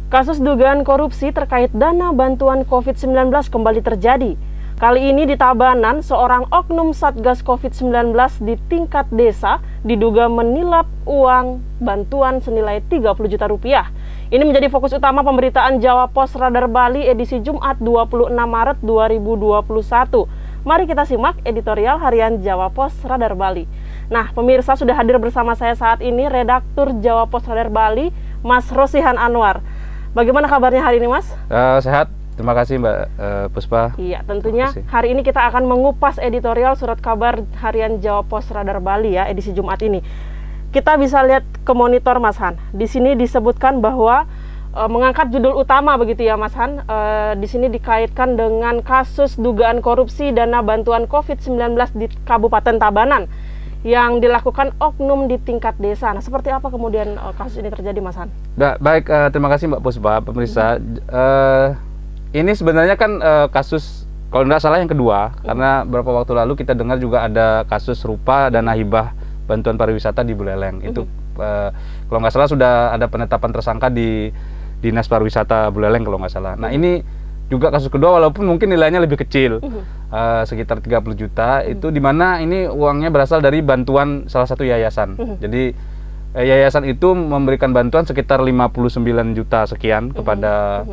Kasus dugaan korupsi terkait dana bantuan COVID-19 kembali terjadi. Kali ini di Tabanan, seorang oknum Satgas COVID-19 di tingkat desa diduga menilap uang bantuan senilai 30 juta rupiah. Ini menjadi fokus utama pemberitaan Jawa Pos Radar Bali edisi Jumat 26 Maret 2021. Mari kita simak editorial harian Jawa Pos Radar Bali. Nah, pemirsa, sudah hadir bersama saya saat ini Redaktur Jawa Pos Radar Bali, Mas Rosihan Anwar. Bagaimana kabarnya hari ini, Mas? Sehat, terima kasih Mbak Puspa. Iya, tentunya hari ini kita akan mengupas editorial surat kabar harian Jawa Pos Radar Bali ya, edisi Jumat ini. Kita bisa lihat ke monitor, Mas Han. Di sini disebutkan bahwa mengangkat judul utama begitu ya, Mas Han. Di sini dikaitkan dengan kasus dugaan korupsi dana bantuan COVID-19 di Kabupaten Tabanan yang dilakukan oknum di tingkat desa. Nah, seperti apa kemudian kasus ini terjadi, Mas Han? Baik, terima kasih Mbak Puspa, pemirsa. Ini sebenarnya kan kasus, kalau tidak salah yang kedua, karena beberapa waktu lalu kita dengar juga ada kasus serupa dana hibah bantuan pariwisata di Buleleng. Itu kalau nggak salah sudah ada penetapan tersangka di Dinas Pariwisata Buleleng kalau nggak salah. Nah, ini juga kasus kedua walaupun mungkin nilainya lebih kecil, sekitar 30 juta, itu dimana ini uangnya berasal dari bantuan salah satu yayasan. Jadi yayasan itu memberikan bantuan sekitar 59 juta sekian kepada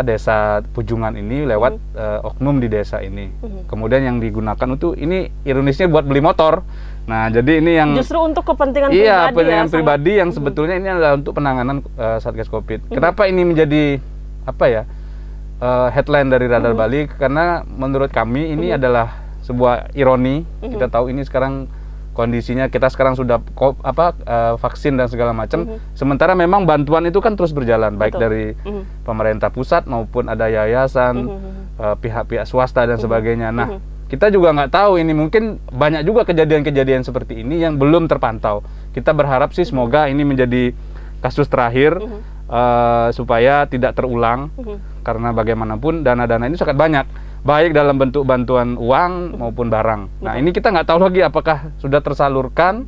desa Pujungan ini lewat oknum di desa ini. Kemudian yang digunakan itu, ini ironisnya buat beli motor. Nah, jadi ini yang justru untuk kepentingan pribadi. Iya, kepentingan pribadi yang sebetulnya ini adalah untuk penanganan Satgas Covid. Kenapa ini menjadi headline dari Radar Bali? Karena menurut kami ini adalah sebuah ironi. Kita tahu ini sekarang kondisinya, kita sekarang sudah vaksin dan segala macam. Sementara memang bantuan itu kan terus berjalan, baik dari pemerintah pusat maupun ada yayasan, pihak-pihak swasta dan sebagainya. Nah, kita juga nggak tahu, ini mungkin banyak juga kejadian-kejadian seperti ini yang belum terpantau. Kita berharap sih semoga ini menjadi kasus terakhir, supaya tidak terulang, karena bagaimanapun dana-dana ini sangat banyak, baik dalam bentuk bantuan uang maupun barang. Nah, ini kita nggak tahu lagi apakah sudah tersalurkan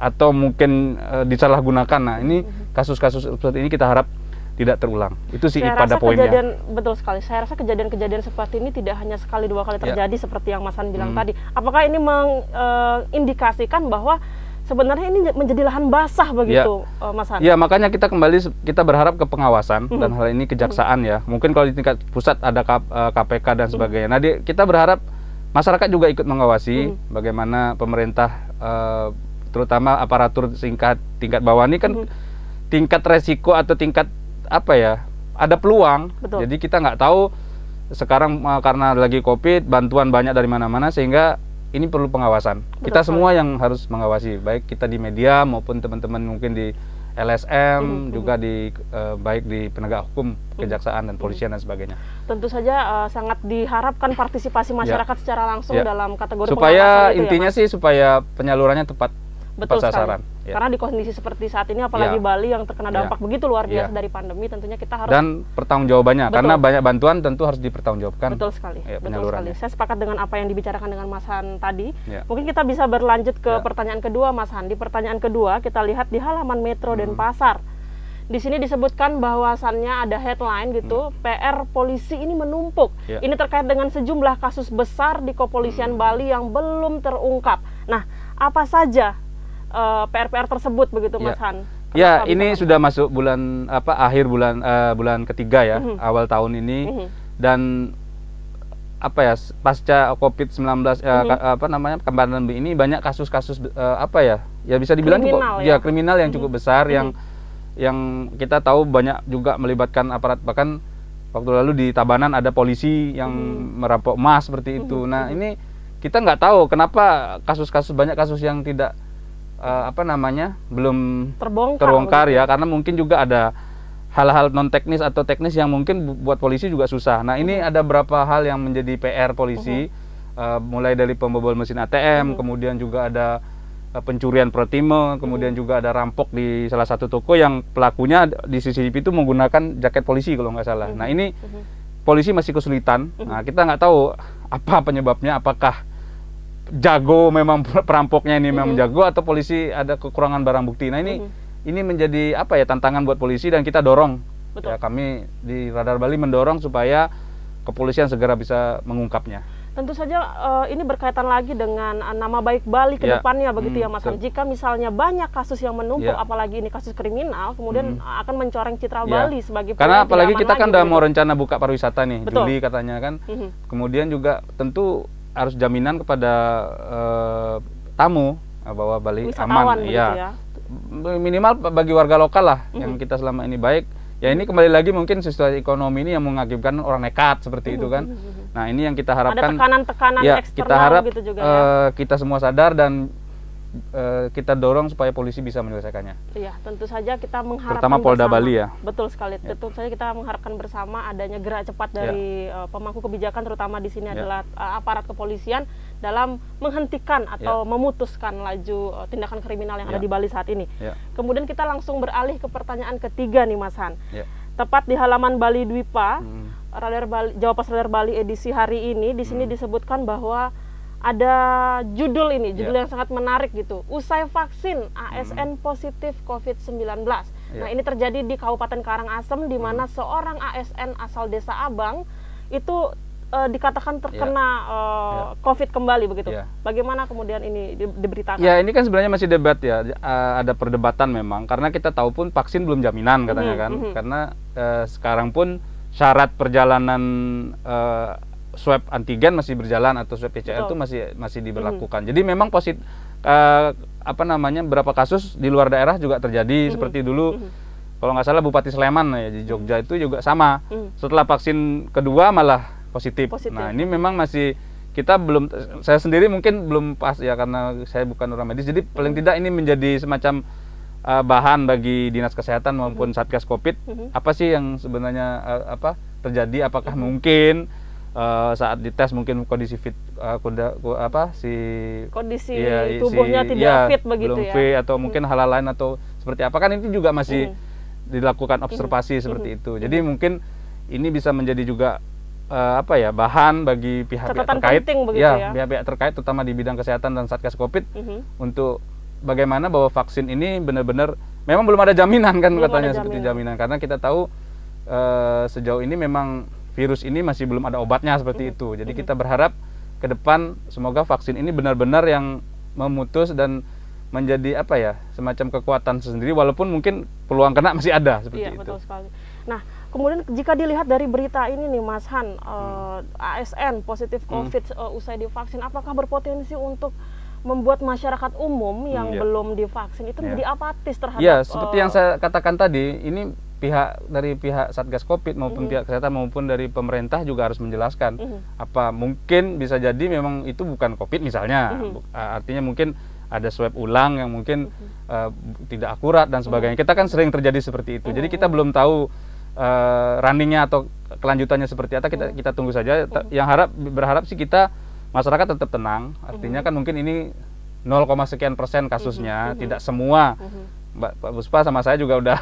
atau mungkin disalahgunakan. Nah, ini kasus-kasus seperti ini kita harap tidak terulang. Itu sih pada poinnya. Betul sekali. Saya rasa kejadian-kejadian seperti ini tidak hanya sekali dua kali terjadi seperti yang Mas Han bilang tadi. Apakah ini mengindikasikan bahwa sebenarnya ini menjadi lahan basah begitu, Mas Han? Ya, makanya kita berharap ke pengawasan dan hal ini kejaksaan ya. Mungkin kalau di tingkat pusat ada KPK dan sebagainya. Nah, kita berharap masyarakat juga ikut mengawasi bagaimana pemerintah, terutama aparatur tingkat bawah ini kan tingkat resiko atau tingkat ada peluang. Jadi kita nggak tahu sekarang karena lagi COVID, bantuan banyak dari mana-mana, sehingga ini perlu pengawasan. Kita semua yang harus mengawasi, baik kita di media maupun teman-teman mungkin di LSM, juga baik di penegak hukum, kejaksaan dan polisian dan sebagainya. Tentu saja sangat diharapkan partisipasi masyarakat secara langsung dalam kategori supaya pengawasan intinya itu, sih supaya penyalurannya tepat sasaran. Karena di kondisi seperti saat ini, apalagi Bali yang terkena dampak begitu luar biasa dari pandemi, tentunya kita harus, dan pertanggungjawabannya, karena banyak bantuan tentu harus dipertanggungjawabkan. Betul sekali. Betul sekali. Saya sepakat dengan apa yang dibicarakan dengan Mas Han tadi. Mungkin kita bisa berlanjut ke pertanyaan kedua, Mas Han. Di pertanyaan kedua kita lihat di halaman Metro Denpasar. Di sini disebutkan bahwasannya ada headline gitu, PR polisi ini menumpuk. Ini terkait dengan sejumlah kasus besar di Kepolisian Bali yang belum terungkap. Nah, apa saja PR-PR tersebut begitu, Mas Han? Ya, ini sudah masuk bulan akhir bulan ketiga ya, awal tahun ini, dan pasca COVID-19 pandemi ini banyak kasus-kasus ya bisa dibilang kriminal yang cukup besar, yang kita tahu banyak juga melibatkan aparat. Bahkan waktu lalu di Tabanan ada polisi yang merampok emas seperti itu. Nah, ini kita nggak tahu kenapa banyak kasus yang tidak belum terbongkar ya, karena mungkin juga ada hal-hal non teknis atau teknis yang mungkin buat polisi juga susah. Nah, ini ada beberapa hal yang menjadi PR polisi, mulai dari pembobol mesin ATM, kemudian juga ada pencurian protime, kemudian juga ada rampok di salah satu toko yang pelakunya di CCTV itu menggunakan jaket polisi kalau nggak salah. Nah, ini polisi masih kesulitan. Nah, kita nggak tahu apa penyebabnya, apakah jago memang perampoknya ini memang jago, atau polisi ada kekurangan barang bukti. Nah, ini menjadi tantangan buat polisi, dan kita dorong Betul. Ya kami di Radar Bali mendorong supaya kepolisian segera bisa mengungkapnya. Tentu saja ini berkaitan lagi dengan nama baik Bali ke depannya begitu ya Mas Han. Jika misalnya banyak kasus yang menumpuk, apalagi ini kasus kriminal, kemudian akan mencoreng citra Bali sebagai karena apalagi kita kan udah mau rencana buka pariwisata nih, Juli katanya kan. Kemudian juga tentu harus jaminan kepada tamu bahwa Bali wisatawan, aman, ya. Minimal bagi warga lokal lah yang kita selama ini baik. Ya ini kembali lagi mungkin situasi ekonomi ini yang mengakibatkan orang nekat seperti itu kan. Nah ini yang kita harapkan. Ada tekanan-tekanan eksternal kita harap gitu juga ya. Kita semua sadar dan kita dorong supaya polisi bisa menyelesaikannya. Iya, tentu saja kita mengharapkan terutama Polda bersama, Bali ya. Betul sekali. Tentu saja kita mengharapkan bersama adanya gerak cepat dari pemangku kebijakan, terutama di sini adalah aparat kepolisian dalam menghentikan atau memutuskan laju tindakan kriminal yang ada di Bali saat ini. Kemudian kita langsung beralih ke pertanyaan ketiga nih Mas Han. Tepat di halaman Bali Dwipa, Jawa Pos Radar Bali edisi hari ini, di sini disebutkan bahwa ada judul yang sangat menarik gitu. Usai vaksin, ASN positif COVID-19. Nah, ini terjadi di Kabupaten Karangasem, di mana seorang ASN asal Desa Abang itu dikatakan terkena COVID kembali begitu. Bagaimana kemudian ini diberitakan? Ya, ini kan sebenarnya masih debat ya. Ada perdebatan memang, karena kita tahu pun vaksin belum jaminan katanya kan. Karena sekarang pun syarat perjalanan swab antigen masih berjalan atau swab PCR itu masih diberlakukan. Jadi memang positif beberapa kasus di luar daerah juga terjadi seperti dulu. Kalau nggak salah Bupati Sleman ya di Jogja itu juga sama. Setelah vaksin kedua malah positif. Nah, ini memang masih kita belum, saya sendiri mungkin belum pas ya karena saya bukan orang medis. Jadi paling tidak ini menjadi semacam bahan bagi Dinas Kesehatan maupun Satgas Covid. Apa sih yang sebenarnya terjadi? Apakah mungkin saat dites mungkin kondisi fit kondisi tubuhnya tidak fit begitu belum fit, atau mungkin hal lain atau seperti apa, kan itu juga masih dilakukan observasi seperti itu. Jadi mungkin ini bisa menjadi juga bahan bagi pihak-pihak terkait, pihak-pihak terkait terutama di bidang kesehatan dan Satgas Covid untuk bagaimana bahwa vaksin ini benar-benar memang belum ada jaminan kan, katanya seperti jaminan, karena kita tahu sejauh ini memang virus ini masih belum ada obatnya seperti itu. Jadi kita berharap ke depan semoga vaksin ini benar-benar yang memutus dan menjadi semacam kekuatan sendiri, walaupun mungkin peluang kena masih ada seperti itu. Betul sekali. Nah, kemudian jika dilihat dari berita ini nih Mas Han, ASN positif COVID usai divaksin, apakah berpotensi untuk membuat masyarakat umum yang belum divaksin itu menjadi apatis terhadap? Ya, seperti yang saya katakan tadi, ini dari pihak Satgas Covid maupun pihak kesehatan maupun dari pemerintah juga harus menjelaskan apa mungkin bisa jadi memang itu bukan Covid misalnya, artinya mungkin ada swab ulang yang mungkin tidak akurat dan sebagainya. Kita kan sering terjadi seperti itu. Jadi kita belum tahu runningnya atau kelanjutannya seperti apa. Kita tunggu saja. Yang berharap sih kita masyarakat tetap tenang. Artinya kan mungkin ini 0, sekian % kasusnya, tidak semua. Pak Buspa sama saya juga udah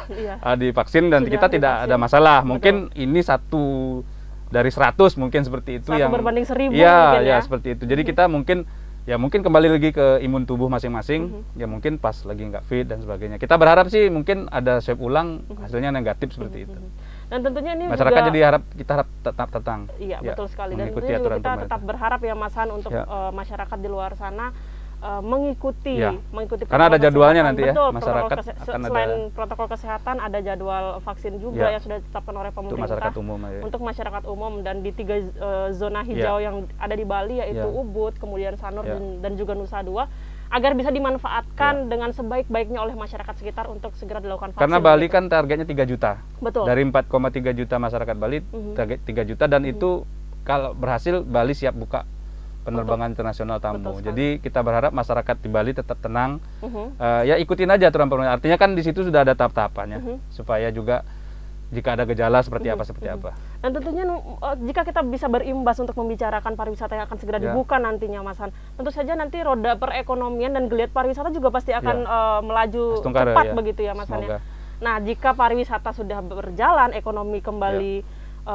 divaksin dan kita tidak ada masalah. Mungkin ini 1 dari 100 mungkin seperti itu, 1 berbanding 1000 ya seperti itu. Jadi kita mungkin kembali lagi ke imun tubuh masing-masing. Ya mungkin pas lagi nggak fit dan sebagainya. Kita berharap sih mungkin ada swab ulang hasilnya negatif seperti itu. Dan tentunya ini masyarakat juga, jadi kita harap tetap tenang. Iya, betul sekali. Dan tentunya juga kita tetap berharap ya Mas Han untuk masyarakat di luar sana mengikuti karena ada jadwalnya nanti ya. Masyarakat selain protokol kesehatan ada jadwal vaksin juga yang sudah ditetapkan oleh pemerintah untuk masyarakat umum dan di 3 zona hijau yang ada di Bali, yaitu Ubud, kemudian Sanur dan juga Nusa Dua, agar bisa dimanfaatkan dengan sebaik-baiknya oleh masyarakat sekitar untuk segera dilakukan vaksin. Karena Bali kan targetnya 3 juta. Betul. Dari 4,3 juta masyarakat Bali, target 3 juta dan itu kalau berhasil Bali siap buka penerbangan internasional tamu. Jadi kita berharap masyarakat di Bali tetap tenang. Ya ikutin aja aturan pemerintah. Artinya kan di situ sudah ada tahap-tahapannya supaya juga jika ada gejala seperti apa. Dan tentunya jika kita bisa berimbas untuk membicarakan pariwisata yang akan segera dibuka nantinya Mas Han, tentu saja nanti roda perekonomian dan geliat pariwisata juga pasti akan melaju cepat begitu ya Mas Han ya. Nah, jika pariwisata sudah berjalan, ekonomi kembali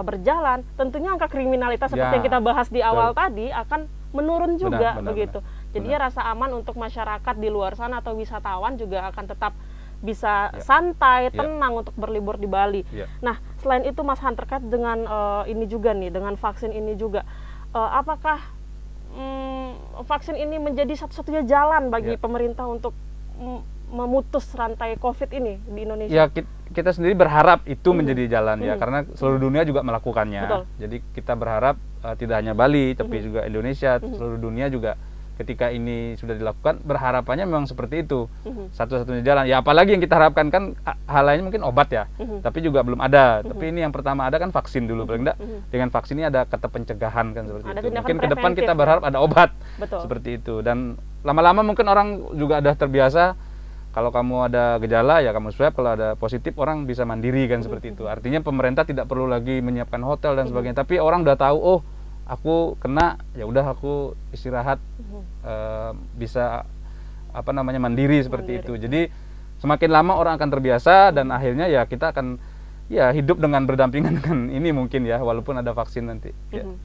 berjalan, tentunya angka kriminalitas seperti yang kita bahas di awal tadi akan menurun juga begitu. Jadi rasa aman untuk masyarakat di luar sana atau wisatawan juga akan tetap bisa santai, tenang untuk berlibur di Bali. Nah, selain itu Mas Han, terkait dengan ini juga nih, dengan vaksin ini juga, apakah vaksin ini menjadi satu-satunya jalan bagi pemerintah untuk memutus rantai COVID ini di Indonesia? Ya, kita sendiri berharap itu menjadi jalan ya, karena seluruh dunia juga melakukannya. Betul. Jadi kita berharap tidak hanya Bali, tapi juga Indonesia, seluruh dunia juga ketika ini sudah dilakukan, berharapannya memang seperti itu, satu-satunya jalan. Ya apalagi yang kita harapkan kan hal lainnya mungkin obat ya, tapi juga belum ada. Tapi ini yang pertama ada kan vaksin dulu, paling enggak dengan vaksin ini ada kata pencegahan kan seperti itu. Mungkin ke depan kita berharap ada obat. Betul. Seperti itu. Dan lama-lama mungkin orang juga ada terbiasa. Kalau kamu ada gejala ya kamu swab, kalau ada positif orang bisa mandiri kan seperti itu. Artinya pemerintah tidak perlu lagi menyiapkan hotel dan sebagainya. Tapi orang udah tahu, oh aku kena, ya udah aku istirahat, bisa apa namanya mandiri seperti itu. Jadi semakin lama orang akan terbiasa dan akhirnya ya kita akan ya hidup dengan berdampingan dengan ini mungkin ya, walaupun ada vaksin nanti.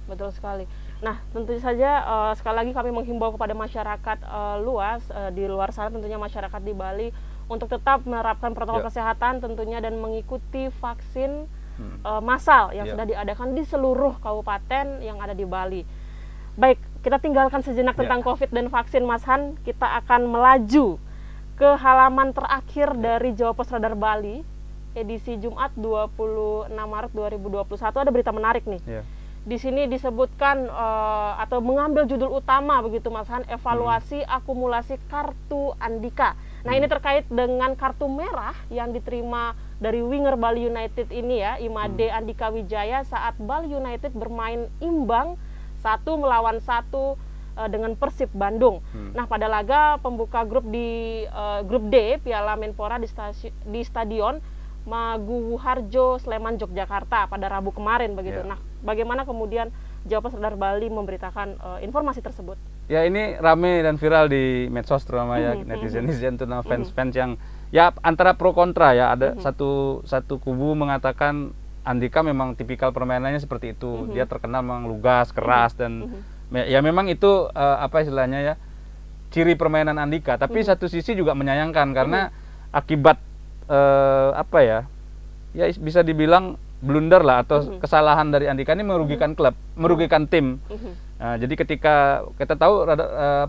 Betul sekali. Nah, tentu saja sekali lagi kami menghimbau kepada masyarakat luas di luar sana, tentunya masyarakat di Bali, untuk tetap menerapkan protokol kesehatan tentunya dan mengikuti vaksin massal yang sudah diadakan di seluruh kabupaten yang ada di Bali. Baik, kita tinggalkan sejenak tentang COVID dan vaksin, Mas Han. Kita akan melaju ke halaman terakhir dari Jawa Pos Radar Bali, edisi Jumat 26 Maret 2021. Ada berita menarik nih. Di sini disebutkan atau mengambil judul utama begitu Mas Han, evaluasi akumulasi kartu Andika. Nah, ini terkait dengan kartu merah yang diterima dari winger Bali United ini ya, Imade Andika Wijaya, saat Bali United bermain imbang 1-1 dengan Persib Bandung. Nah, pada laga pembuka grup di grup D Piala Menpora di Stadion Maguwuharjo, Sleman, Yogyakarta pada Rabu kemarin begitu. Nah, bagaimana kemudian Jawa Pos Radar Bali memberitakan informasi tersebut? Ya, ini rame dan viral di medsos terutama ya, netizen-netizen terutama fans-fans yang ya antara pro kontra ya. Ada satu kubu mengatakan Andika memang tipikal permainannya seperti itu. Dia terkenal memang lugas, keras dan ya memang itu apa istilahnya ya, ciri permainan Andika. Tapi satu sisi juga menyayangkan karena akibat apa ya, ya bisa dibilang blunder lah atau kesalahan dari Andika ini merugikan klub, merugikan tim. Nah, jadi ketika kita tahu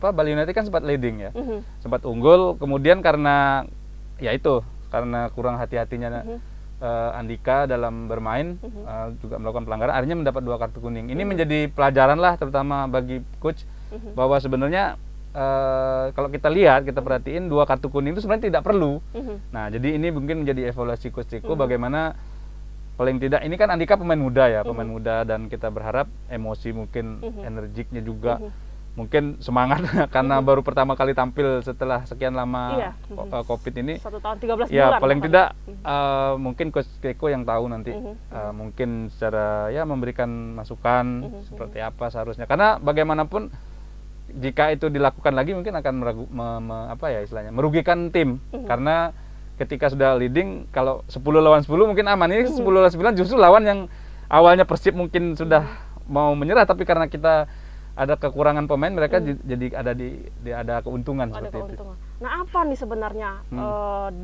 Bali United kan sempat leading ya, sempat unggul, kemudian karena ya itu karena kurang hati-hatinya Andika dalam bermain, juga melakukan pelanggaran, akhirnya mendapat 2 kartu kuning. Ini menjadi pelajaran lah terutama bagi coach bahwa sebenarnya kalau kita lihat, kita perhatiin 2 kartu kuning itu sebenarnya tidak perlu. Nah, jadi ini mungkin menjadi evaluasi Coach Ciko bagaimana paling tidak ini kan Andika pemain muda ya, pemain muda, dan kita berharap emosi mungkin energiknya juga mungkin semangat karena baru pertama kali tampil setelah sekian lama COVID ini. 1 tahun 13 bulan. Ya, paling tidak mungkin Coach Ciko yang tahu nanti mungkin secara ya memberikan masukan seperti apa seharusnya. Karena bagaimanapun jika itu dilakukan lagi mungkin akan apa ya istilahnya, merugikan tim. Karena ketika sudah leading, kalau 10 lawan 10 mungkin aman. Ini 10 lawan 9 justru lawan yang awalnya Persib mungkin sudah mau menyerah, tapi karena kita ada kekurangan pemain, mereka jadi ada keuntungan seperti itu. Nah, apa nih sebenarnya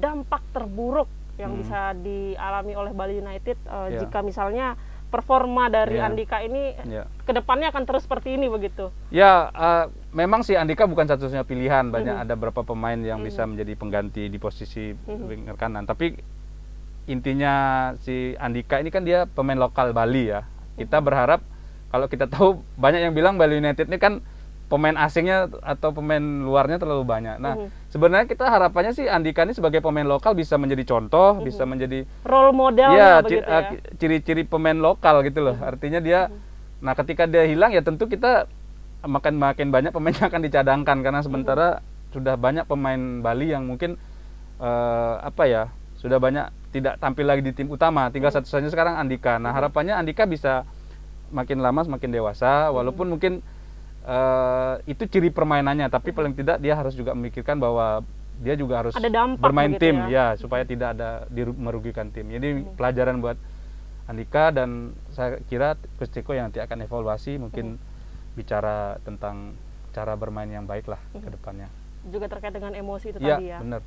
dampak terburuk yang bisa dialami oleh Bali United jika misalnya performa dari Andika ini kedepannya akan terus seperti ini begitu? Ya, memang sih Andika bukan satu-satunya pilihan. Banyak ada beberapa pemain yang bisa menjadi pengganti di posisi winger kanan. Tapi intinya si Andika ini kan dia pemain lokal Bali ya. Kita berharap, kalau kita tahu banyak yang bilang Bali United ini kan pemain asingnya atau pemain luarnya terlalu banyak. Nah, sebenarnya kita harapannya sih Andika ini sebagai pemain lokal bisa menjadi contoh, bisa menjadi role model ya, ciri-ciri pemain lokal gitu loh. Artinya dia, nah ketika dia hilang ya tentu kita makin banyak pemain yang akan dicadangkan, karena sementara sudah banyak pemain Bali yang mungkin apa ya, sudah banyak tidak tampil lagi di tim utama. Tinggal satu-satunya sekarang Andika. Nah, harapannya Andika bisa makin lama semakin dewasa, walaupun mungkin itu ciri permainannya, tapi paling tidak dia harus juga memikirkan bahwa dia juga harus bermain tim ya, supaya tidak ada merugikan tim. Jadi pelajaran buat Andika, dan saya kira Coach Ciko yang nanti akan evaluasi mungkin bicara tentang cara bermain yang baik lah ke depannya. Juga terkait dengan emosi itu tadi ya. Benar.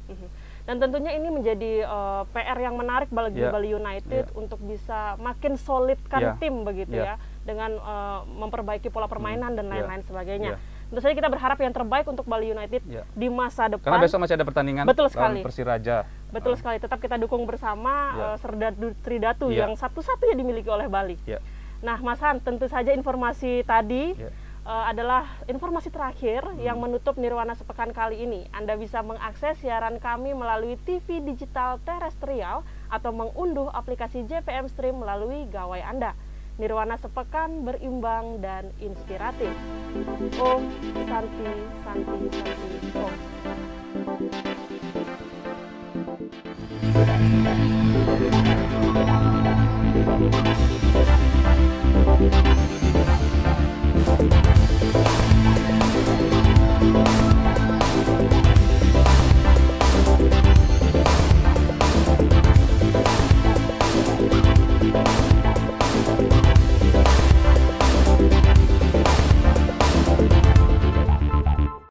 Dan tentunya ini menjadi PR yang menarik bagi Bali United untuk bisa makin solidkan tim begitu ya, dengan memperbaiki pola permainan dan lain-lain sebagainya. Tentu saja kita berharap yang terbaik untuk Bali United di masa depan. Karena besok masih ada pertandingan lawan Persiraja. Betul sekali, tetap kita dukung bersama Serdadu Tridatu yang satu-satunya dimiliki oleh Bali. Nah, Mas Han, tentu saja informasi tadi adalah informasi terakhir yang menutup Nirwana Sepekan kali ini. Anda bisa mengakses siaran kami melalui TV digital terestrial atau mengunduh aplikasi JPM Stream melalui gawai Anda. Nirwana Sepekan berimbang dan inspiratif. Om Santi Santi Santi Om.